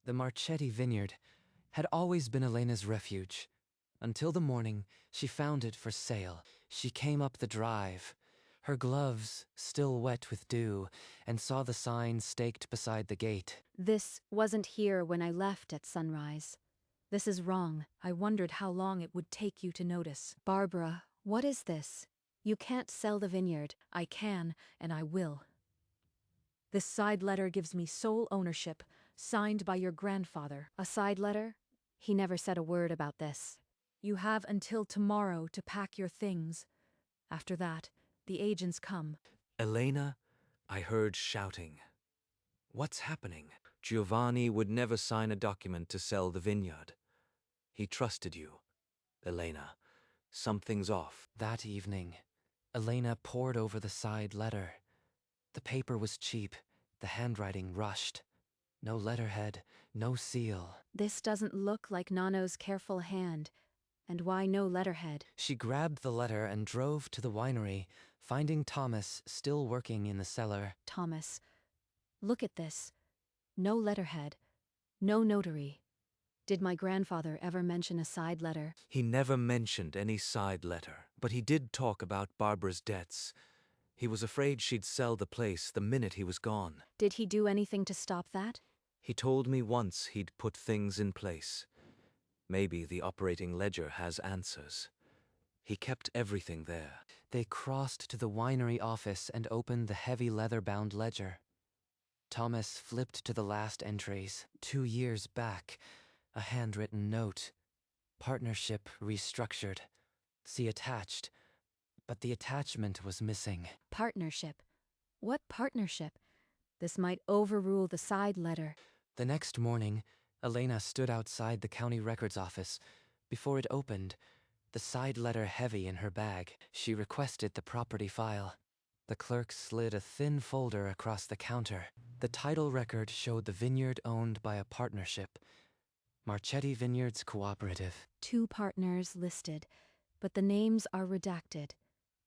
The Marchetti Vineyard had always been Elena's refuge. Until the morning she found it for sale. She came up the drive, her gloves still wet with dew, and saw the sign staked beside the gate. This wasn't here when I left at sunrise. This is wrong. I wondered how long it would take you to notice. Barbara, what is this? You can't sell the vineyard. I can, and I will. This side letter gives me sole ownership, signed by your grandfather. A side letter? He never said a word about this. You have until tomorrow to pack your things. After that, the agents come. Elena, I heard shouting. What's happening? Giovanni would never sign a document to sell the vineyard. He trusted you. Elena, something's off. That evening, Elena pored over the side letter. The paper was cheap, the handwriting rushed. No letterhead, no seal. This doesn't look like Nano's careful hand. And why no letterhead? She grabbed the letter and drove to the winery, finding Thomas still working in the cellar. Thomas, look at this. No letterhead. No notary. Did my grandfather ever mention a side letter? He never mentioned any side letter, but he did talk about Barbara's debts. He was afraid she'd sell the place the minute he was gone. Did he do anything to stop that? He told me once he'd put things in place. Maybe the operating ledger has answers. He kept everything there. They crossed to the winery office and opened the heavy leather-bound ledger. Thomas flipped to the last entries. 2 years back, a handwritten note. Partnership restructured. See attached. But the attachment was missing. Partnership? What partnership? This might overrule the side letter. The next morning, Elena stood outside the county records office. Before it opened, the side letter heavy in her bag, she requested the property file. The clerk slid a thin folder across the counter. The title record showed the vineyard owned by a partnership. Marchetti Vineyards Cooperative. 2 partners listed, but the names are redacted.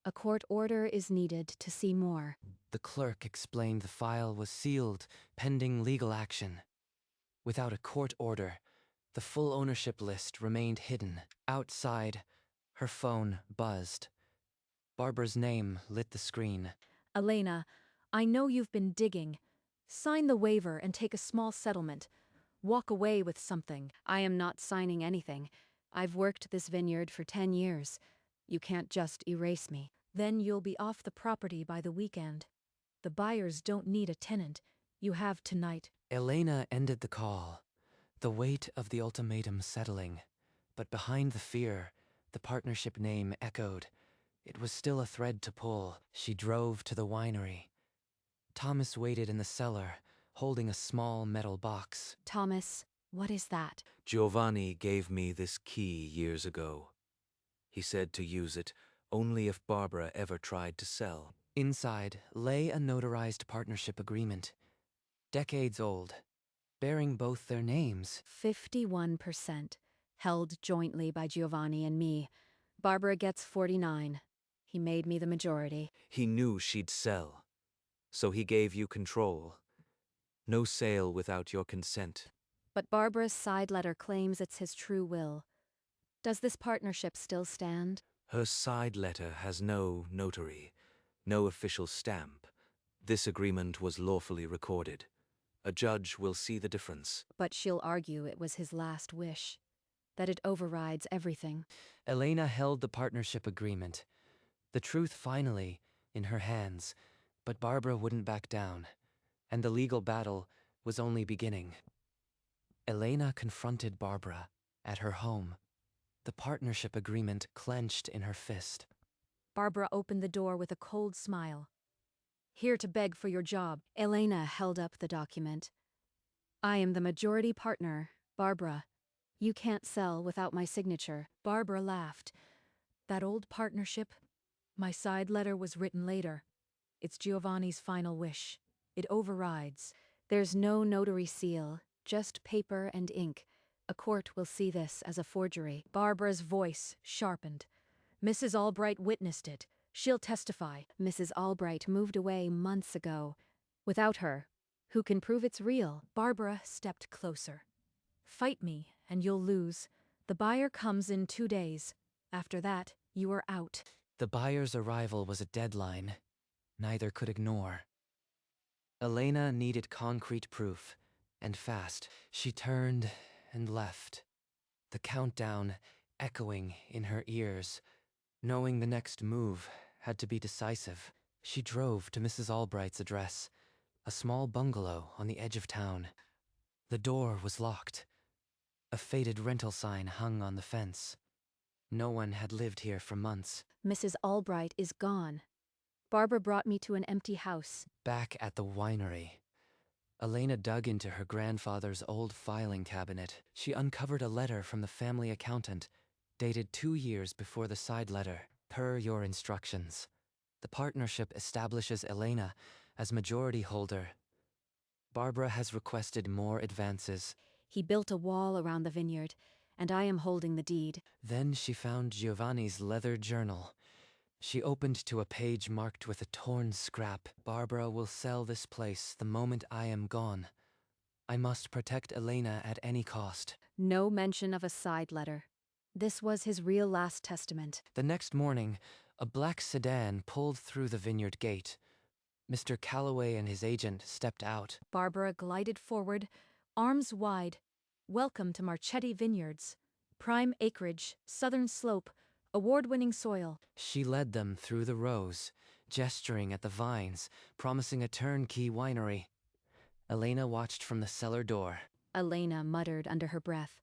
A court order is needed to see more. The clerk explained the file was sealed, pending legal action. Without a court order, the full ownership list remained hidden. Outside, her phone buzzed. Barbara's name lit the screen. Elena, I know you've been digging. Sign the waiver and take a small settlement. Walk away with something. I am not signing anything. I've worked this vineyard for 10 years. You can't just erase me. Then you'll be off the property by the weekend. The buyers don't need a tenant. You have tonight. Elena ended the call, the weight of the ultimatum settling. But behind the fear, the partnership name echoed. It was still a thread to pull. She drove to the winery. Thomas waited in the cellar, holding a small metal box. Thomas, what is that? Giovanni gave me this key years ago. He said to use it only if Barbara ever tried to sell. Inside lay a notarized partnership agreement, decades old, bearing both their names. 51%, held jointly by Giovanni and me. Barbara gets 49. He made me the majority. He knew she'd sell, so he gave you control. No sale without your consent. But Barbara's side letter claims it's his true will. Does this partnership still stand? Her side letter has no notary, no official stamp. This agreement was lawfully recorded. A judge will see the difference. But she'll argue it was his last wish, that it overrides everything. Elena held the partnership agreement, the truth finally in her hands, but Barbara wouldn't back down, and the legal battle was only beginning. Elena confronted Barbara at her home, the partnership agreement clenched in her fist. Barbara opened the door with a cold smile. Here to beg for your job. Elena held up the document. I am the majority partner, Barbara. You can't sell without my signature. Barbara laughed. That old partnership? My side letter was written later. It's Giovanni's final wish. It overrides. There's no notary seal, just paper and ink. A court will see this as a forgery. Barbara's voice sharpened. Mrs. Albright witnessed it. She'll testify. Mrs. Albright moved away months ago. Without her, Who can prove it's real? Barbara stepped closer. Fight me, and you'll lose. The buyer comes in 2 days. After that, you are out. The buyer's arrival was a deadline neither could ignore. Elena needed concrete proof, and fast. She turned and left, the countdown echoing in her ears. Knowing the next move had to be decisive, she drove to Mrs. Albright's address, a small bungalow on the edge of town. The door was locked. A faded rental sign hung on the fence. No one had lived here for months. Mrs. Albright is gone. Barbara brought me to an empty house. Back at the winery, Elena dug into her grandfather's old filing cabinet. She uncovered a letter from the family accountant, dated 2 years before the side letter. Per your instructions, the partnership establishes Elena as majority holder. Barbara has requested more advances. He built a wall around the vineyard, and I am holding the deed. Then she found Giovanni's leather journal. She opened to a page marked with a torn scrap. Barbara will sell this place the moment I am gone. I must protect Elena at any cost. No mention of a side letter. This was his real last testament. The next morning, a black sedan pulled through the vineyard gate. Mr. Calloway and his agent stepped out. Barbara glided forward, arms wide. Welcome to Marchetti Vineyards. Prime acreage, southern slope, award-winning soil. She led them through the rows, gesturing at the vines, promising a turnkey winery. Elena watched from the cellar door. Elena muttered under her breath.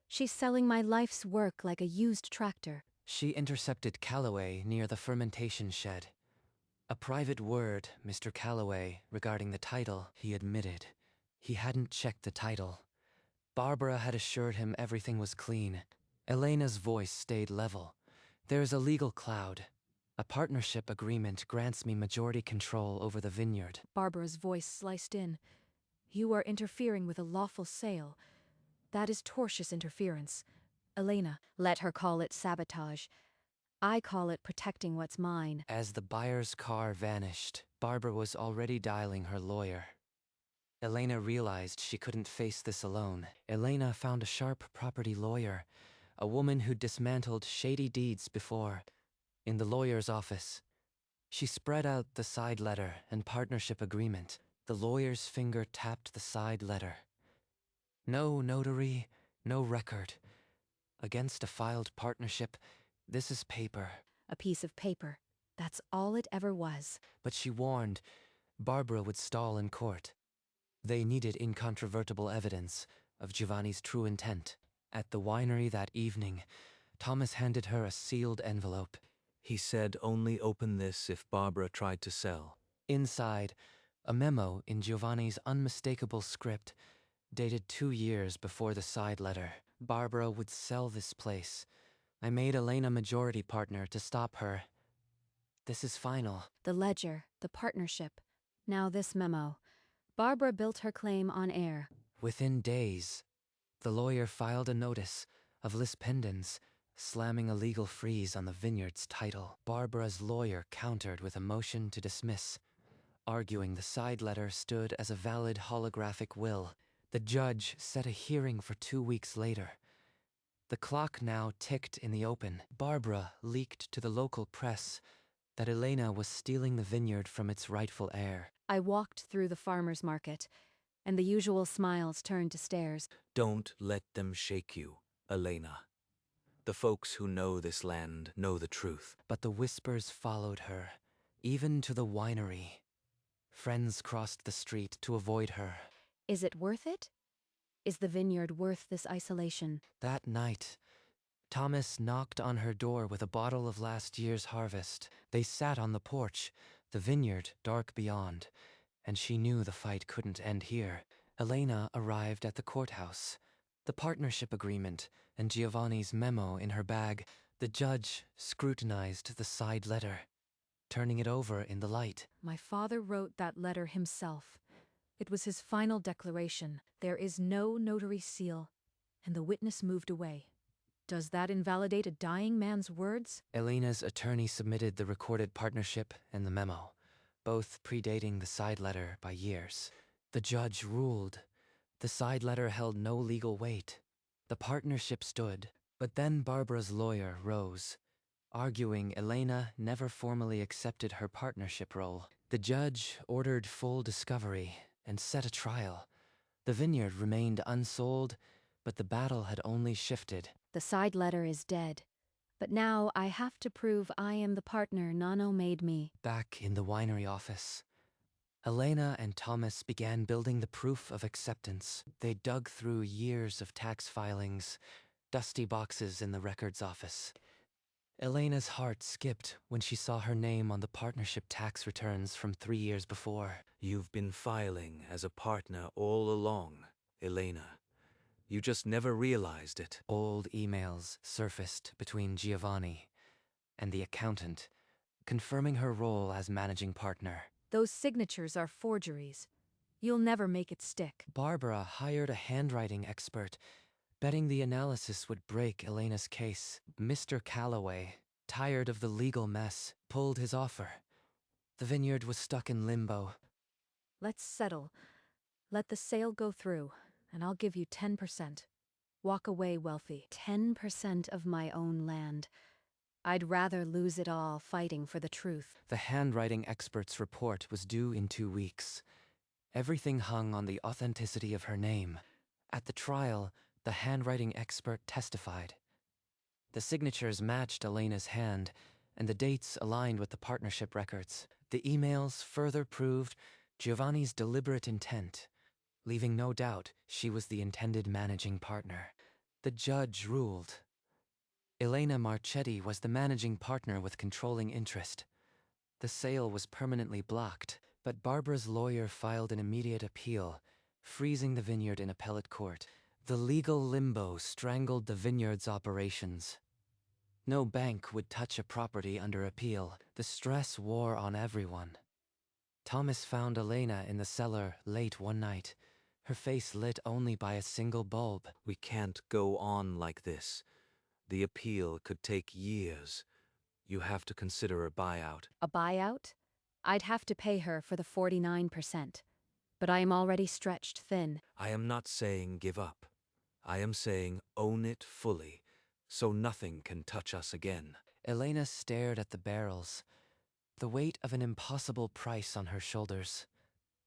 She's selling my life's work like a used tractor. She intercepted Calloway near the fermentation shed. A private word, Mr. Calloway, regarding the title, he admitted. He hadn't checked the title. Barbara had assured him everything was clean. Elena's voice stayed level. There's a legal cloud. A partnership agreement grants me majority control over the vineyard. Barbara's voice sliced in. You are interfering with a lawful sale. That is tortious interference. Elena. Let her call it sabotage. I call it protecting what's mine. As the buyer's car vanished, Barbara was already dialing her lawyer. Elena realized she couldn't face this alone. Elena found a sharp property lawyer, a woman who'd dismantled shady deeds before. In the lawyer's office, she spread out the side letter and partnership agreement. The lawyer's finger tapped the side letter. No notary, no record. Against a filed partnership, this is paper. A piece of paper. That's all it ever was. But she warned Barbara would stall in court. They needed incontrovertible evidence of Giovanni's true intent. At the winery that evening, Thomas handed her a sealed envelope. He said only open this if Barbara tried to sell. Inside, a memo in Giovanni's unmistakable script, dated 2 years before the side letter. Barbara would sell this place. I made Elena majority partner to stop her. This is final. The ledger, the partnership. Now this memo. Barbara built her claim on air. Within days, the lawyer filed a notice of lis pendens, slamming a legal freeze on the vineyard's title. Barbara's lawyer countered with a motion to dismiss, arguing the side letter stood as a valid holographic will. The judge set a hearing for 2 weeks later. The clock now ticked in the open. Barbara leaked to the local press that Elena was stealing the vineyard from its rightful heir. I walked through the farmer's market, and the usual smiles turned to stares. Don't let them shake you, Elena. The folks who know this land know the truth. But the whispers followed her, even to the winery. Friends crossed the street to avoid her. Is it worth it? Is the vineyard worth this isolation? That night, Thomas knocked on her door with a bottle of last year's harvest. They sat on the porch, the vineyard dark beyond, and she knew the fight couldn't end here. Elena arrived at the courthouse, the partnership agreement and Giovanni's memo in her bag. The judge scrutinized the side letter, turning it over in the light. My father wrote that letter himself. It was his final declaration. There is no notary seal, and the witness moved away. Does that invalidate a dying man's words? Elena's attorney submitted the recorded partnership and the memo, both predating the side letter by years. The judge ruled. The side letter held no legal weight. The partnership stood, but then Barbara's lawyer rose, arguing Elena never formally accepted her partnership role. The judge ordered full discovery and set a trial. The vineyard remained unsold, but the battle had only shifted. The side letter is dead. But now I have to prove I am the partner Nano made me. Back in the winery office, Elena and Thomas began building the proof of acceptance. They dug through years of tax filings, dusty boxes in the records office. Elena's heart skipped when she saw her name on the partnership tax returns from 3 years before. You've been filing as a partner all along, Elena. You just never realized it. Old emails surfaced between Giovanni and the accountant, confirming her role as managing partner. Those signatures are forgeries. You'll never make it stick. Barbara hired a handwriting expert, betting the analysis would break Elena's case. Mr. Calloway, tired of the legal mess, pulled his offer. The vineyard was stuck in limbo. Let's settle. Let the sale go through, and I'll give you 10%. Walk away wealthy. 10% of my own land. I'd rather lose it all fighting for the truth. The handwriting expert's report was due in 2 weeks. Everything hung on the authenticity of her name. At the trial, the handwriting expert testified. The signatures matched Elena's hand, and the dates aligned with the partnership records. The emails further proved Giovanni's deliberate intent, leaving no doubt she was the intended managing partner. The judge ruled. Elena Marchetti was the managing partner with controlling interest. The sale was permanently blocked, but Barbara's lawyer filed an immediate appeal, freezing the vineyard in appellate court. The legal limbo strangled the vineyard's operations. No bank would touch a property under appeal. The stress wore on everyone. Thomas found Elena in the cellar late one night, her face lit only by a single bulb. We can't go on like this. The appeal could take years. You have to consider a buyout. A buyout? I'd have to pay her for the 49%. But I am already stretched thin. I am not saying give up. I am saying own it fully, so nothing can touch us again. Elena stared at the barrels, the weight of an impossible price on her shoulders.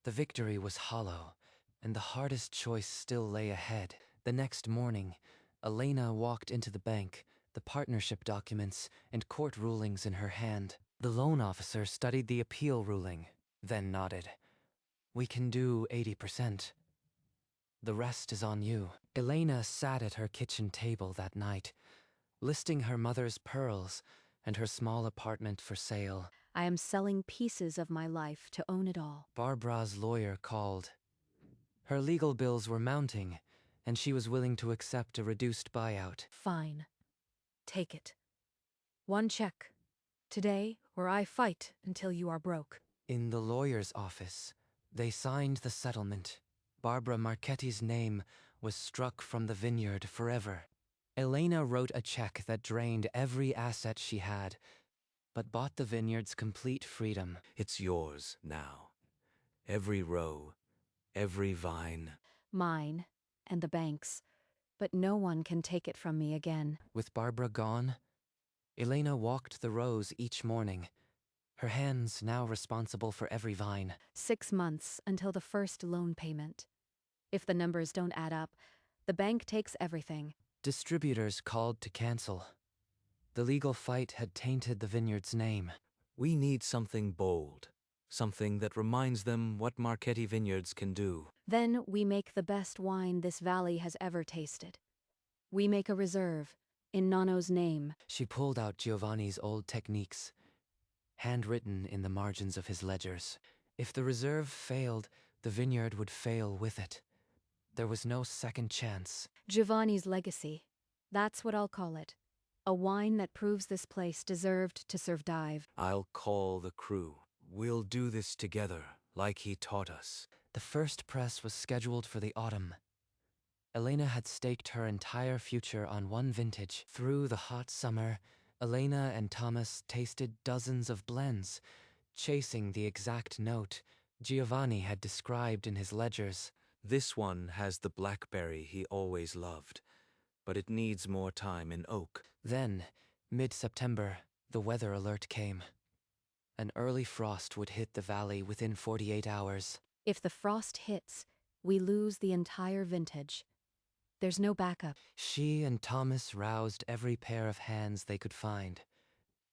The victory was hollow, and the hardest choice still lay ahead. The next morning, Elena walked into the bank, the partnership documents and court rulings in her hand. The loan officer studied the appeal ruling, then nodded. We can do 80%. The rest is on you. Elena sat at her kitchen table that night, listing her mother's pearls and her small apartment for sale. I am selling pieces of my life to own it all. Barbara's lawyer called. Her legal bills were mounting, and she was willing to accept a reduced buyout. Fine. Take it. 1 check. Today, or I fight until you are broke. In the lawyer's office, they signed the settlement. Barbara Marchetti's name was struck from the vineyard forever. Elena wrote a check that drained every asset she had, but bought the vineyard's complete freedom. It's yours now. Every row, every vine. Mine, and the bank's. But no one can take it from me again. With Barbara gone, Elena walked the rows each morning, her hands now responsible for every vine. 6 months until the first loan payment. If the numbers don't add up, the bank takes everything. Distributors called to cancel. The legal fight had tainted the vineyard's name. We need something bold, something that reminds them what Marchetti Vineyards can do. Then we make the best wine this valley has ever tasted. We make a reserve, in Nano's name. She pulled out Giovanni's old techniques, handwritten in the margins of his ledgers. If the reserve failed, the vineyard would fail with it. There was no second chance. Giovanni's legacy. That's what I'll call it. A wine that proves this place deserved to survive. I'll call the crew. We'll do this together, like he taught us. The first press was scheduled for the autumn. Elena had staked her entire future on one vintage. Through the hot summer, Elena and Thomas tasted dozens of blends, chasing the exact note, Giovanni had described in his ledgers. This one has the blackberry he always loved, but it needs more time in oak. Then, mid-September, the weather alert came. An early frost would hit the valley within 48 hours. If the frost hits, we lose the entire vintage. There's no backup. She and Thomas roused every pair of hands they could find.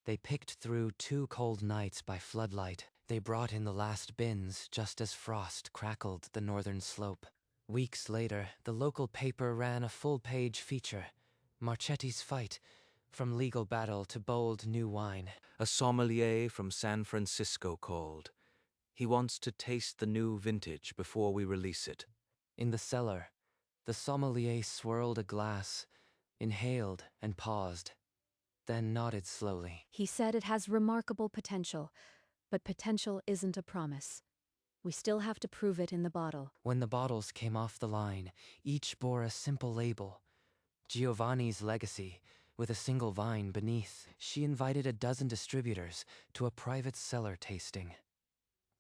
They picked through 2 cold nights by floodlight. They brought in the last bins just as frost crackled the northern slope. Weeks later, the local paper ran a full-page feature, Marchetti's fight, from legal battle to bold new wine. A sommelier from San Francisco called. He wants to taste the new vintage before we release it. In the cellar, the sommelier swirled a glass, inhaled and paused, then nodded slowly. He said it has remarkable potential, but potential isn't a promise. We still have to prove it in the bottle. When the bottles came off the line, each bore a simple label, Giovanni's Legacy, with a single vine beneath. She invited a dozen distributors to a private cellar tasting.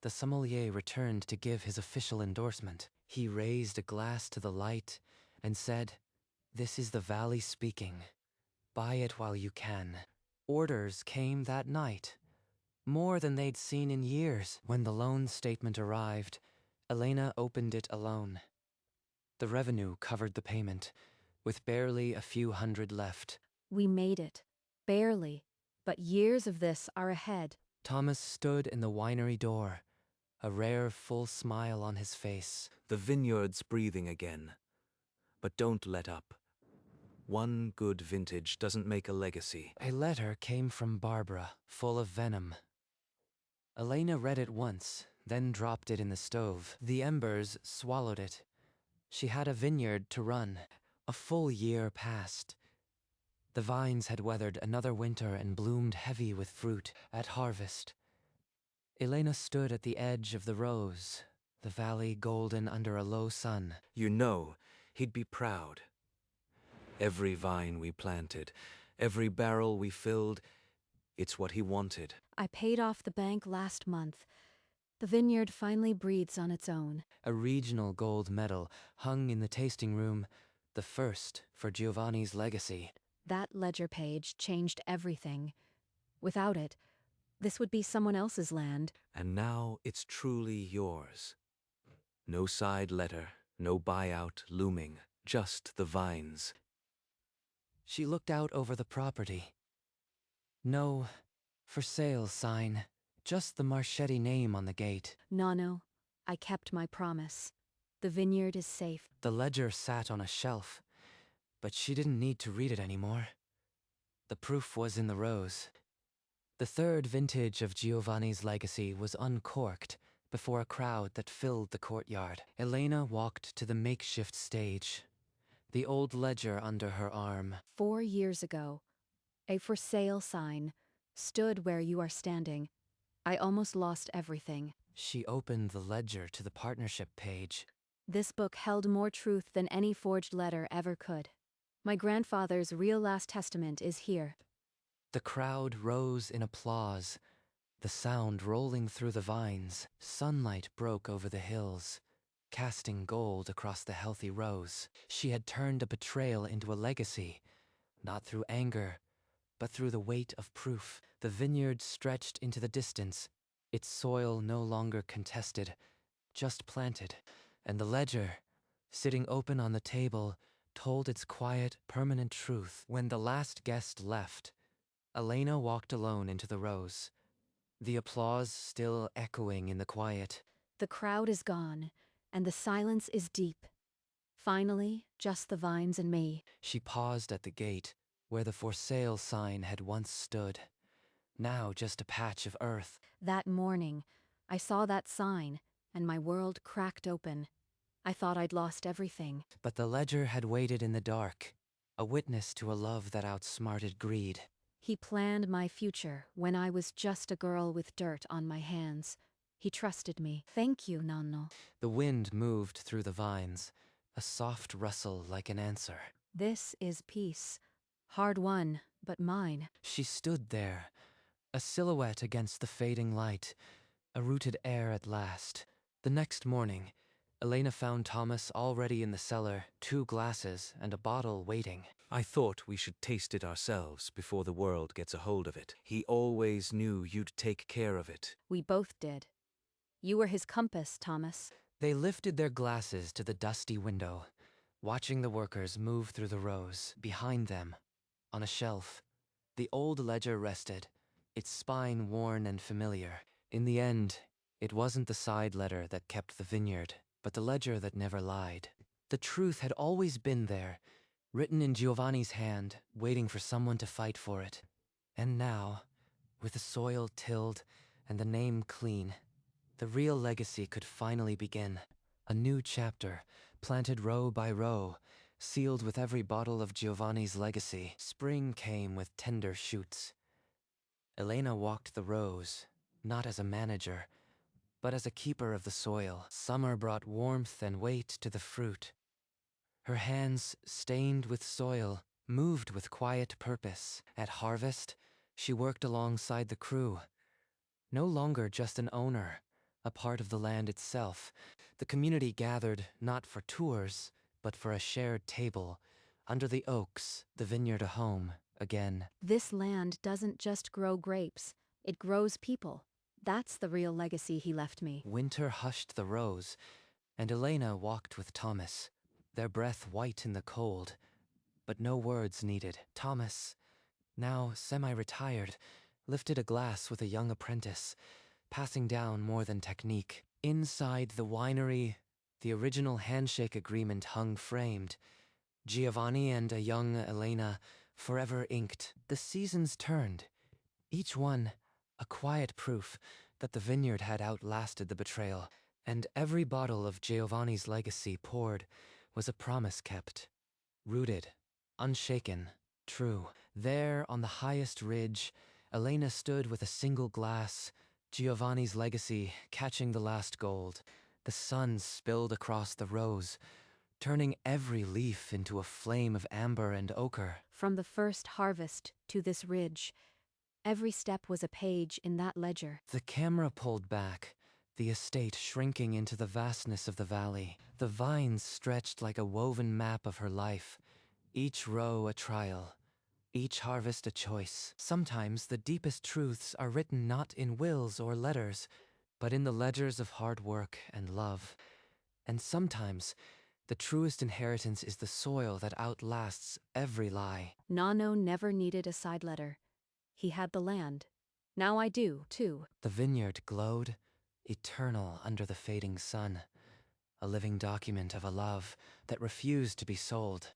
The sommelier returned to give his official endorsement. He raised a glass to the light and said, "This is the valley speaking. Buy it while you can." Orders came that night, more than they'd seen in years. When the loan statement arrived, Elena opened it alone. The revenue covered the payment, with barely a few hundred left. We made it. Barely. But years of this are ahead. Thomas stood in the winery door, a rare full smile on his face. The vineyard's breathing again. But don't let up. One good vintage doesn't make a legacy. A letter came from Barbara, full of venom. Elena read it once, then dropped it in the stove. The embers swallowed it. She had a vineyard to run. A full year passed. The vines had weathered another winter and bloomed heavy with fruit. At harvest, Elena stood at the edge of the rose, the valley golden under a low sun. You know, he'd be proud. Every vine we planted, every barrel we filled, it's what he wanted. I paid off the bank last month. The vineyard finally breathes on its own. A regional gold medal hung in the tasting room, the first for Giovanni's Legacy. That ledger page changed everything. Without it, this would be someone else's land. And now it's truly yours. No side letter, no buyout looming, just the vines. She looked out over the property. No for sale sign, just the Marchetti name on the gate. Nano, I kept my promise. The vineyard is safe. The ledger sat on a shelf, but she didn't need to read it anymore. The proof was in the rose. The third vintage of Giovanni's Legacy was uncorked before a crowd that filled the courtyard. Elena walked to the makeshift stage, the old ledger under her arm. 4 years ago, a for sale sign stood where you are standing. I almost lost everything. She opened the ledger to the partnership page. This book held more truth than any forged letter ever could. My grandfather's real last testament is here. The crowd rose in applause, the sound rolling through the vines. Sunlight broke over the hills, casting gold across the healthy rose. She had turned a betrayal into a legacy, not through anger, but through the weight of proof. The vineyard stretched into the distance, its soil no longer contested, just planted. And the ledger, sitting open on the table, told its quiet, permanent truth. When the last guest left, Elena walked alone into the rose, the applause still echoing in the quiet. The crowd is gone, and the silence is deep. Finally, just the vines and me. She paused at the gate, where the for sale sign had once stood. Now just a patch of earth. That morning, I saw that sign, and my world cracked open. I thought I'd lost everything. But the ledger had waited in the dark, a witness to a love that outsmarted greed. He planned my future when I was just a girl with dirt on my hands. He trusted me. Thank you, Nonno. The wind moved through the vines, a soft rustle like an answer. This is peace. Hard won, but mine. She stood there, a silhouette against the fading light, a rooted heir at last. The next morning, Elena found Thomas already in the cellar, 2 glasses and a bottle waiting. I thought we should taste it ourselves before the world gets a hold of it. He always knew you'd take care of it. We both did. You were his compass, Thomas. They lifted their glasses to the dusty window, watching the workers move through the rows. Behind them, on a shelf, the old ledger rested, its spine worn and familiar. In the end, it wasn't the side letter that kept the vineyard, but the ledger that never lied. The truth had always been there, written in Giovanni's hand, waiting for someone to fight for it. And now, with the soil tilled and the name clean, the real legacy could finally begin. A new chapter, planted row by row, sealed with every bottle of Giovanni's legacy. Spring came with tender shoots. Elena walked the rows, not as a manager, but as a keeper of the soil. Summer brought warmth and weight to the fruit. Her hands, stained with soil, moved with quiet purpose. At harvest, she worked alongside the crew. No longer just an owner, a part of the land itself. The community gathered not for tours, but for a shared table. Under the oaks, the vineyard a home, again. This land doesn't just grow grapes, it grows people. That's the real legacy he left me. Winter hushed the rows, and Elena walked with Thomas, their breath white in the cold, but no words needed. Thomas, now semi-retired, lifted a glass with a young apprentice, passing down more than technique. Inside the winery, the original handshake agreement hung framed. Giovanni and a young Elena, forever inked. The seasons turned, each one a quiet proof that the vineyard had outlasted the betrayal, and every bottle of Giovanni's legacy poured was a promise kept, rooted, unshaken, true. There on the highest ridge, Elena stood with a single glass, Giovanni's legacy catching the last gold. The sun spilled across the rows, turning every leaf into a flame of amber and ochre. From the first harvest to this ridge, every step was a page in that ledger. The camera pulled back, the estate shrinking into the vastness of the valley. The vines stretched like a woven map of her life, each row a trial, each harvest a choice. Sometimes the deepest truths are written not in wills or letters, but in the ledgers of hard work and love. And sometimes the truest inheritance is the soil that outlasts every lie. Nano never needed a side letter. He had the land. Now I do, too. The vineyard glowed, eternal under the fading sun, a living document of a love that refused to be sold.